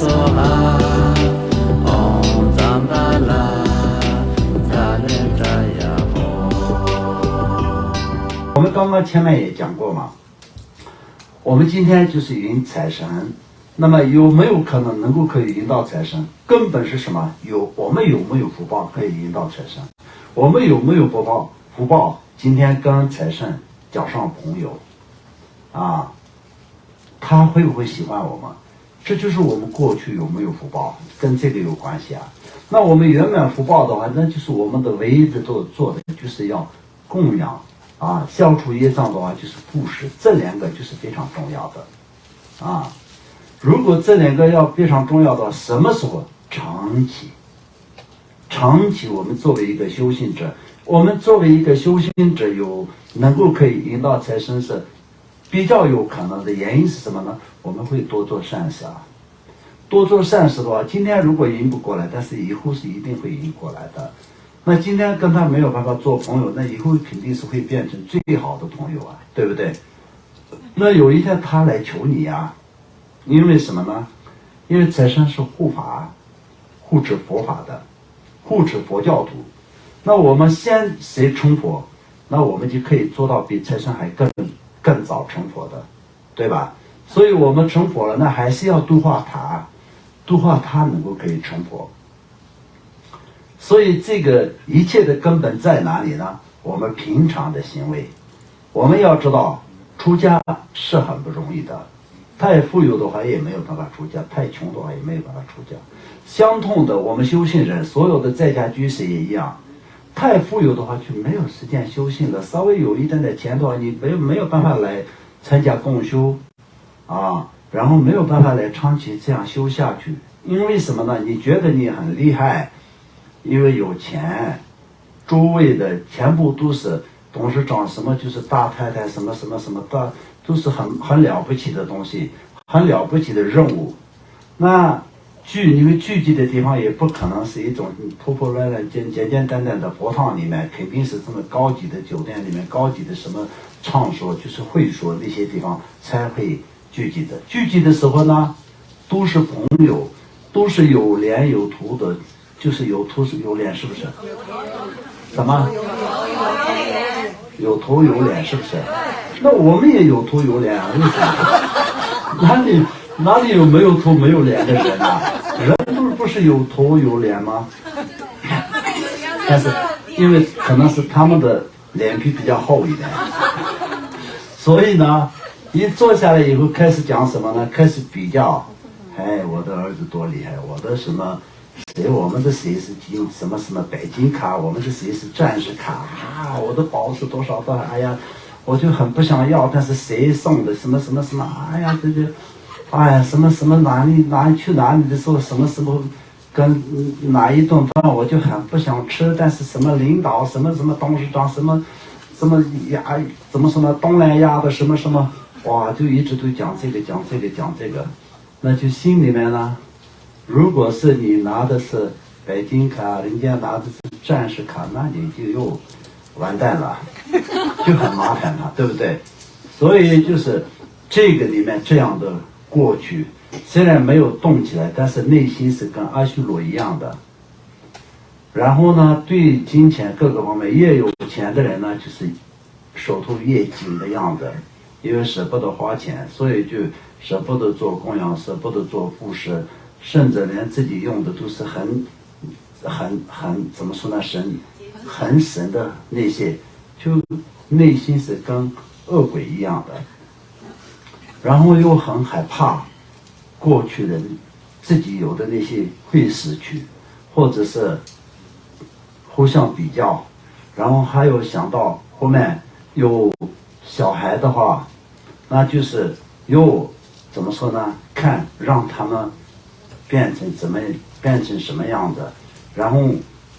梭哈，唵赞巴拉，扎勒扎呀吼。我们刚刚前面也讲过嘛，我们今天就是迎财神，那么有没有可能可以迎到财神？根本是什么？我们有没有福报可以迎到财神？我们有没有福报？今天跟财神交上朋友，啊，他会不会喜欢我们？这就是我们过去有没有福报，跟这个有关系啊。那我们圆满福报的话，那就是我们的唯一的做的就是要供养啊，消除业障的话就是布施，这两个就是非常重要的啊。如果这两个要非常重要的话，什么时候？长期我们作为一个修行者，能够可以迎到财神是比较有可能的。原因是什么呢？我们会多做善事啊，多做善事的话，今天如果迎不过来，但是以后是一定会迎过来的。那今天跟他没有办法做朋友，那以后肯定是会变成最好的朋友啊，对不对？那有一天他来求你呀，因为什么呢？因为财神是护持佛法的，护持佛教徒。那我们先谁成佛，那我们就可以做到比财神还更早成佛的，对吧？所以我们成佛了，那还是要度化他能够可以成佛。所以这个一切的根本在哪里呢？我们平常的行为。我们要知道出家是很不容易的，太富有的话也没有办法出家，太穷的话也没有办法出家。相同的，我们修行人所有的在家居士也一样，太富有的话就没有时间修行了，稍微有一点点钱的话，你没有办法来参加共修啊，然后没有办法来长期这样修下去。因为什么呢？你觉得你很厉害，因为有钱，周围的全部都是董事长，什么就是大太太，什么大，都是很了不起的东西，很了不起的任务。那因为聚集的地方也不可能是一种破破烂烂、简单的佛堂里面，肯定是这么高级的酒店里面、高级的什么场所，就是会所那些地方才会聚集的。聚集的时候呢，都是朋友，都是有脸有图的，就是有图有脸，是不是？什么？有头有脸，是不是？那我们也有头有脸啊，为什么？哪里有没有头没有脸的人啊？人不是有头有脸吗？但是因为可能是他们的脸皮比较厚一点，所以呢，一坐下来以后开始讲什么呢？开始比较，哎，我的儿子多厉害，我的什么我们的谁是金什么白金卡，我们的谁是战士卡啊，我的宝是多少，哎呀，我就很不想要，但是谁送的什么，哎呀，这就。哎呀，什么哪里去哪里的时候，什么跟哪一顿饭我就很不想吃，但是什么领导什么董事长什么呀，怎么东南亚的什么，哇，就一直都讲这个，那就心里面呢，如果是你拿的是北京卡，人家拿的是战士卡，那你就又完蛋了，就很麻烦了，对不对？所以就是这个里面这样的。过去虽然没有动起来，但是内心是跟阿修罗一样的。然后呢，对金钱各个方面越有钱的人呢，就是手头越紧的样子，因为舍不得花钱，所以就舍不得做供养，舍不得做布施，甚至连自己用的都是很怎么说呢，很神的那些，就内心是跟恶鬼一样的。然后又很害怕过去的自己有的那些会死去，或者是互相比较，然后还有想到后面有小孩的话，那就是又怎么说呢？看让他们变成什么样的，然后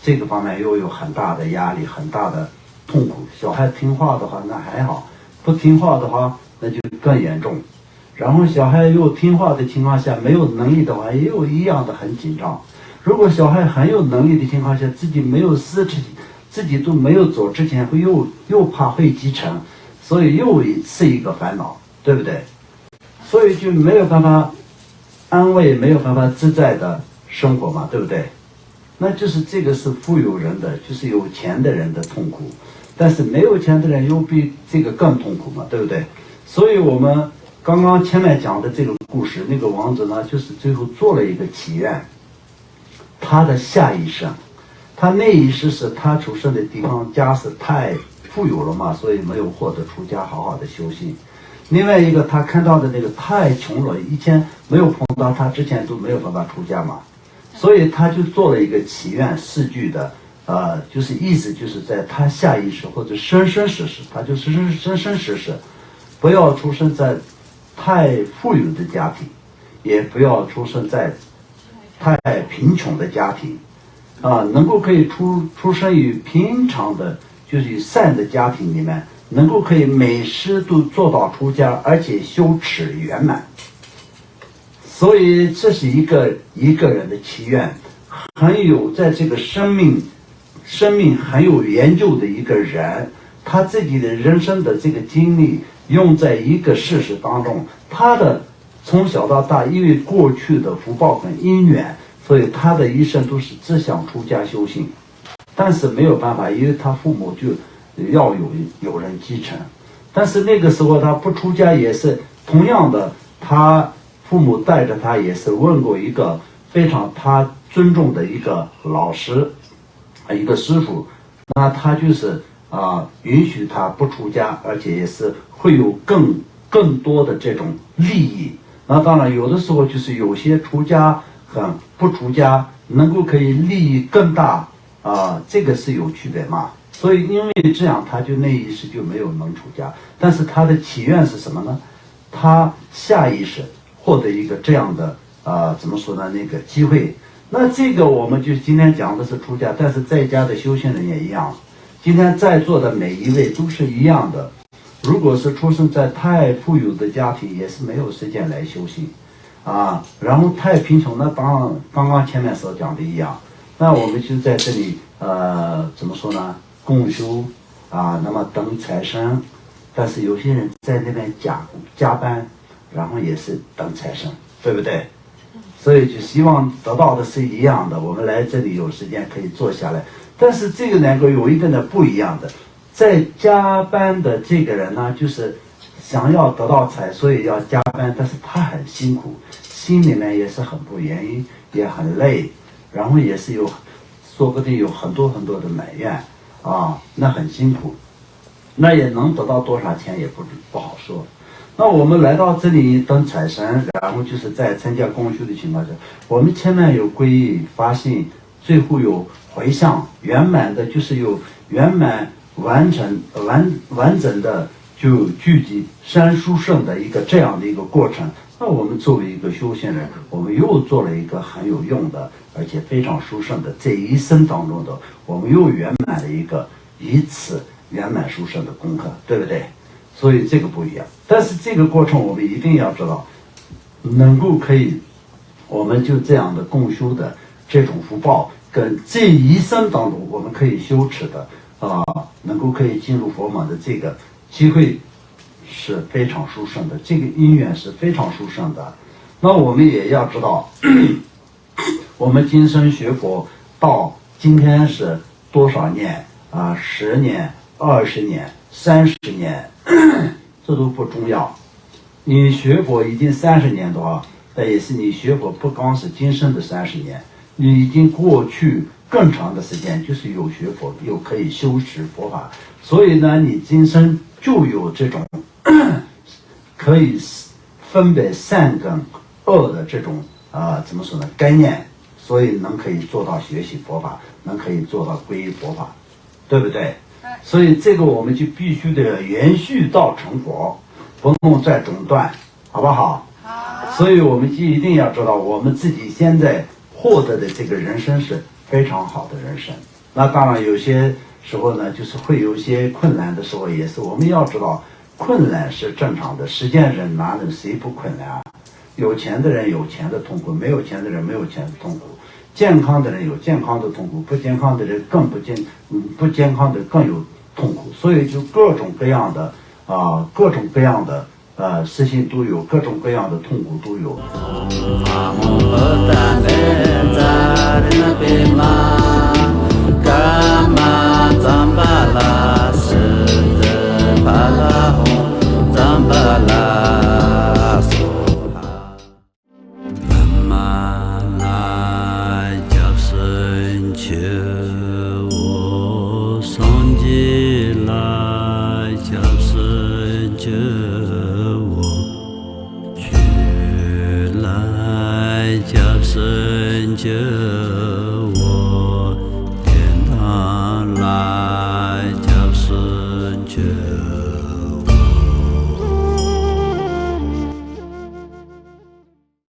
这个方面又有很大的压力，很大的痛苦。小孩听话的话那还好，不听话的话那就更严重。然后小孩又听话的情况下，没有能力的话，也有一样的很紧张。如果小孩很有能力的情况下，自己没有事情，自己都没有做之前，会又怕会继承，所以又是一个烦恼，对不对？所以就没有办法安慰，没有办法自在的生活嘛，对不对？那就是这个是富有人的，就是有钱的人的痛苦，但是没有钱的人又比这个更痛苦嘛，对不对？所以我们刚刚前面讲的这个故事，那个王子呢，就是最后做了一个祈愿，他的下一生，他那一世是他出生的地方家是太富有了嘛，所以没有获得出家好好的修行。另外一个他看到的那个太穷了，以前没有碰到他之前都没有办法出家嘛，所以他就做了一个祈愿4句的，就是意思就是在他下一世或者生生世世，他就是生生世世，不要出生在太富有的家庭，也不要出生在太贫穷的家庭，能够可以出生于平常的，就是善的家庭里面，能够可以每时都做到出家，而且修持圆满。所以这是一个人的祈愿，很有在这个生命很有研究的一个人，他自己的人生的这个经历用在一个事实当中，他的从小到大，因为过去的福报跟因缘，所以他的一生都是只想出家修行，但是没有办法，因为他父母就要有人继承，但是那个时候他不出家也是同样的，他父母带着他也是问过一个非常他尊重的一个老师，一个师傅，那他就是允许他不出家，而且也是会有更多的这种利益。那当然有的时候就是有些出家和不出家能够可以利益更大，这个是有区别嘛。所以因为这样他就那一世就没有能出家，但是他的祈愿是什么呢？他下一世获得一个这样的怎么说呢，那个机会。那这个我们就今天讲的是出家，但是在家的修行人也一样，今天在座的每一位都是一样的。如果是出生在太富有的家庭，也是没有时间来修行然后太贫穷，那当然刚刚前面所讲的一样，那我们就在这里怎么说呢，共修那么等财神，但是有些人在那边加班，然后也是等财神，对不对？所以就希望得到的是一样的，我们来这里有时间可以坐下来，但是这个两个有一个呢不一样的，在加班的这个人呢，就是想要得到财，所以要加班，但是他很辛苦，心里面也是很不愿意，也很累，然后也是说不定有很多的埋怨那很辛苦，那也能得到多少钱也不好说。那我们来到这里等财神，然后就是在参加共修的情况下，我们前面有皈依发心，最后有回向圆满的，就是有圆满完整的就聚集三殊胜的一个这样的一个过程。那我们作为一个修行人，我们又做了一个很有用的而且非常殊胜的这一生当中的，我们又圆满了一次圆满殊胜的功课，对不对？所以这个不一样，但是这个过程我们一定要知道，能够可以我们就这样的共修的这种福报，跟这一生当中我们可以修持的能够可以进入佛门的这个机会是非常殊胜的，这个因缘是非常殊胜的。那我们也要知道我们今生学佛到今天是多少年10年、20年、30年这都不重要。你学佛已经30年的话，那也是你学佛不光是今生的30年，你已经过去更长的时间，就是有学佛，有可以修持佛法，所以呢，你今生就有这种可以分别善跟恶的这种怎么说呢概念，所以能可以做到学习佛法，能可以做到皈依佛法，对不对？所以这个我们就必须得延续到成佛，不能再中断，好不好？好。所以我们就一定要知道，我们自己现在获得的这个人生是非常好的人生。那当然有些时候呢，就是会有一些困难的时候，也是我们要知道，困难是正常的，世间人哪能谁不困难有钱的人有钱的痛苦，没有钱的人没有钱的痛苦。健康的人有健康的痛苦，不健康的人更不健康的更有痛苦，所以就各种各样的死心都有，各种各样的痛苦都有。Just